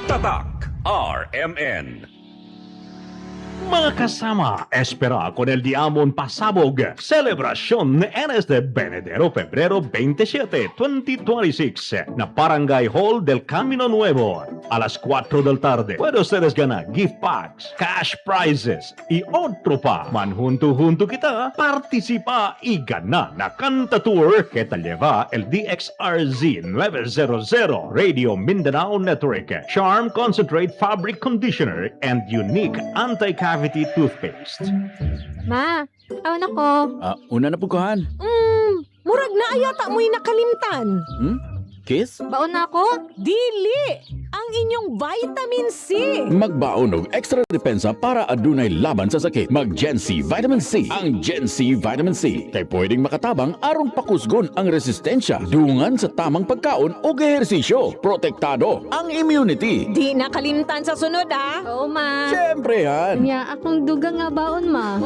Tatak RMN. Mga kasama, espera con el Diamond Pasabog, Celebrasyon NSD Benedero Febrero 27, 2026 na Barangay Hall del Camino Nuevo. Alas 4 del tarde, puede ustedes ganar gift packs, cash prizes y otro pa. Manjunto-junto kita, participa y gana na Canta Tour que te lleva el DXRZ 900 Radio Mindanao Network, Charm Concentrate Fabric Conditioner, and unique anti-cavity toothpaste. Ma, awan ako. Una na puguhan. Murag na ayata mo'y nakalimtan. Kiss? Baon na ako? Dili! Ang inyong vitamin C! Magbaon og extra depensa para adunay laban sa sakit. Mag Gen C Vitamin C. Ang Gen C Vitamin C kay pwedeng makatabang aron pakusgon ang resistensya dungan sa tamang pagkaon o ehersisyo. Protektado ang immunity. Di nakalimtan sa sunod, ha? Oo, ma. Siyempre yan. Nya, akong dugang nga baon, ma.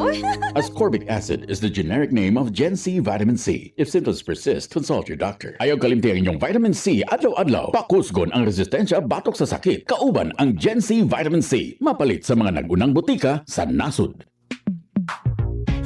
Ascorbic acid is the generic name of Gen C Vitamin C. If symptoms persist, consult your doctor. Ayaw kalimti ang inyong Vitamin C adlaw-adlaw. Pakusgon ang resistensya batok sa sakit. Kauban ang Gen C Vitamin C. Mapalit sa mga nagunang butika sa nasud.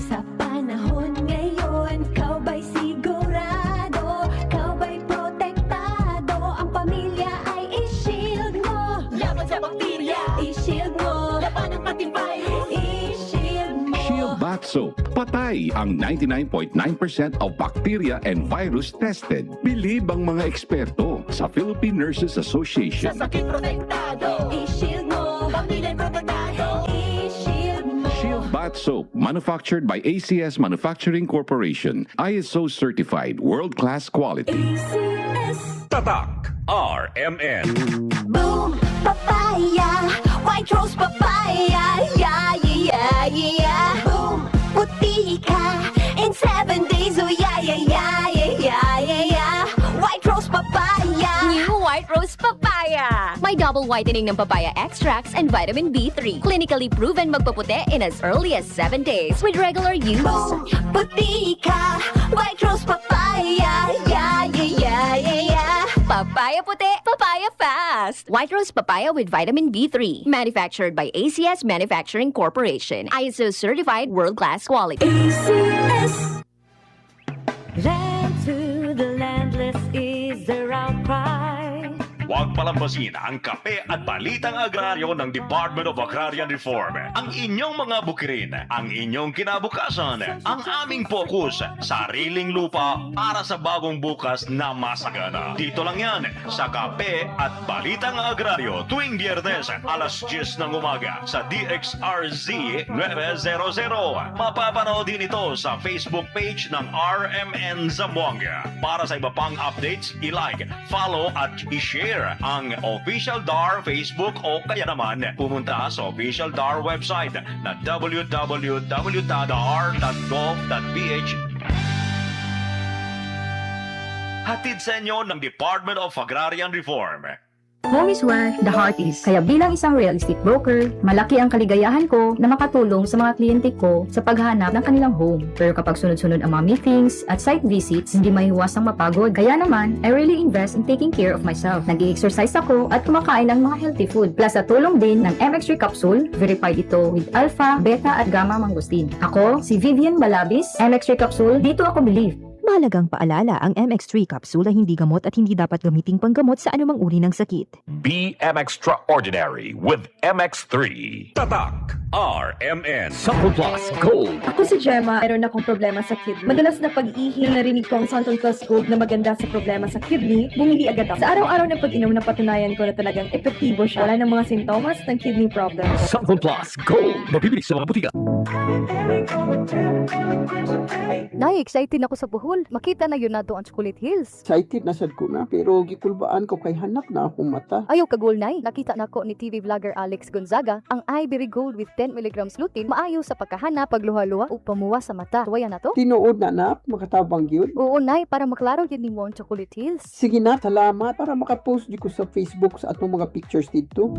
Sa panahon ngayon, kau ba'y sigurado? Kau ba'y protektado? Ang pamilya ay i-shield mo. Laban sa bakterya, i-shield mo. Laban ng pati virus, i-shield mo. Shield Bath Soap. Patay ang 99.9% of bacteria and virus tested. Bilib ang mga eksperto sa Philippine Nurses Association. Sa sakit protektado, i-shield mo. Pamilya protektado, i-shield mo. Shield Bath Soap, manufactured by ACS Manufacturing Corporation. ISO certified, world-class quality. ACS. Tatak RMN. Boom, papaya, white rose papaya, yeah, yeah, yeah. Boom, puti ka in 7 days, oh yeah, yeah, yeah, yeah, yeah, yeah. White rose papaya. New White Rose Papaya. May double whitening ng papaya extracts and vitamin B3. Clinically proven magpaputi in as early as 7 days with regular use. Boom, puti ka, white rose papaya, yeah, yeah, yeah, yeah, yeah. Papaya puti, papaya fast. White Rose Papaya with vitamin B3. Manufactured by ACS Manufacturing Corporation. ISO certified world-class quality. ACS. Land to the landless is their outcry. Huwag palambasin ang kape at balitang agraryo ng Department of Agrarian Reform. Ang inyong mga bukirin, ang inyong kinabukasan, ang aming focus, sariling lupa para sa bagong bukas na masagana. Dito lang yan sa Kape at Balitang Agraryo tuwing Biyernes alas 10 ng umaga sa DXRZ 900. Mapapanood din ito sa Facebook page ng RMN Zamboanga. Para sa iba pang updates, i-like, follow at i-share ang official DAR Facebook o kaya naman pumunta sa official DAR website na www.dar.gov.ph. Hatid sa inyo ng Department of Agrarian Reform. Home is where the heart is. Kaya bilang isang real estate broker, malaki ang kaligayahan ko na makatulong sa mga kliyente ko sa paghahanap ng kanilang home. Pero kapag sunod-sunod ang mga meetings at site visits, hindi maiiwasang mapagod. Kaya naman, I really invest in taking care of myself. Nag-i-exercise ako at kumakain ng mga healthy food. Plus sa tulong din ng MX3 capsule, verified ito with alpha, beta at gamma mangosteen. Ako, si Vivian Balabis, MX3 capsule, dito ako believe. Mahalagang paalala, ang MX3 capsule ay hindi gamot at hindi dapat gamiting panggamot sa anumang uri ng sakit. Be extraordinary with MX3. Tatak RMN. Sample Plus Gold. Ako si Gemma, meron akong problema sa kidney. Madalas na pag-ihi, narinig ko ang Santon Plus Gold na maganda sa problema sa kidney, bumili agad ako. Sa araw-araw na pag-inom, napatunayan ko na talagang epektibo siya. Wala ng mga sintomas ng kidney problem. Sample Plus Gold. Mabibili sa mga butika. Nay, excited ako sa buhol. Makita na yun nato ang Chocolate Hills. Excited na sad ko na, pero gikulbaan ko kay hanak na akong mata. Ayaw kagol, Nay. Nakita nako ni TV vlogger Alex Gonzaga ang Ivory Gold with 10 mg lutein maayo sa pagkahana, pagluha-luha o pamuwa sa mata. Tuwaya na to? Tinuod na nak, makatabang yun. Oo, Nay, para maklaro yun ni mo ang Chocolate Hills. Sige na, salamat para makapost di ko sa Facebook sa atong mga pictures dito.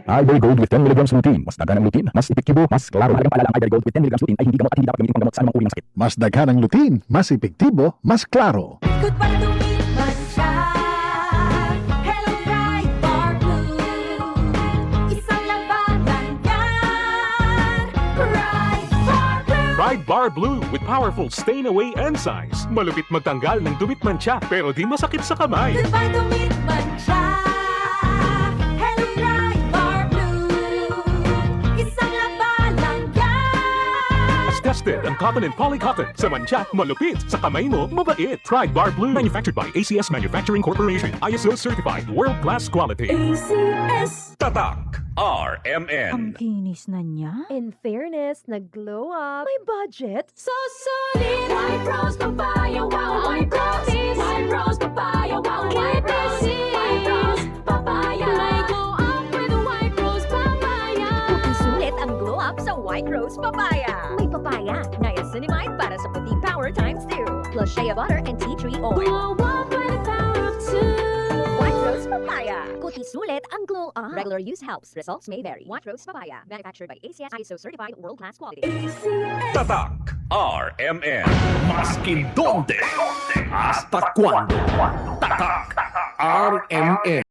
Ivory Gold with 10 mg lutein. Mas dagan ang lutein, mas epektibo, mas klaro. Ang paalala, Ivory Gold with 10 mg lutein ay hindi gamot at hindi dapat gamitin panggamot sa anumang uri ng sakit. Mas daghan ang lutein, mas epektibo, mas klaro. Ikot pa tumiman siya. Blue with powerful stain-away enzymes. Malupit magtanggal ng dumit mancha pero di masakit sa kamay. Diba dumit mancha? Hello Pride Bar Blue. Isang labalang yan. As tested ang cotton and polycotton. Sa mancha, malupit. Sa kamay mo, mabait. Pride Bar Blue. Manufactured by ACS Manufacturing Corporation. ISO certified world-clalas quality. ACS. Tatak RMN. Kinis na niya? In fairness, nag-glow up. May budget. So solid. White Rose Papaya. Wow, White Rose. White Rose Papaya. Wow, White Rose. White Rose Papaya. May glow up with White Rose Papaya. Sulit ang glow up sa White Rose Papaya. May papaya, niacinamide para sa puting power times 2. Plus shea butter and tea tree oil. Glow up with the power of 2. White Rose Papaya. Kuti sulit ang glow up. Regular use helps. Results may vary. White Rose Papaya. Manufactured by ACS ISO certified world-class quality. Tatak RMN. Maskin donde. Hasta cuando. Tatak RMN.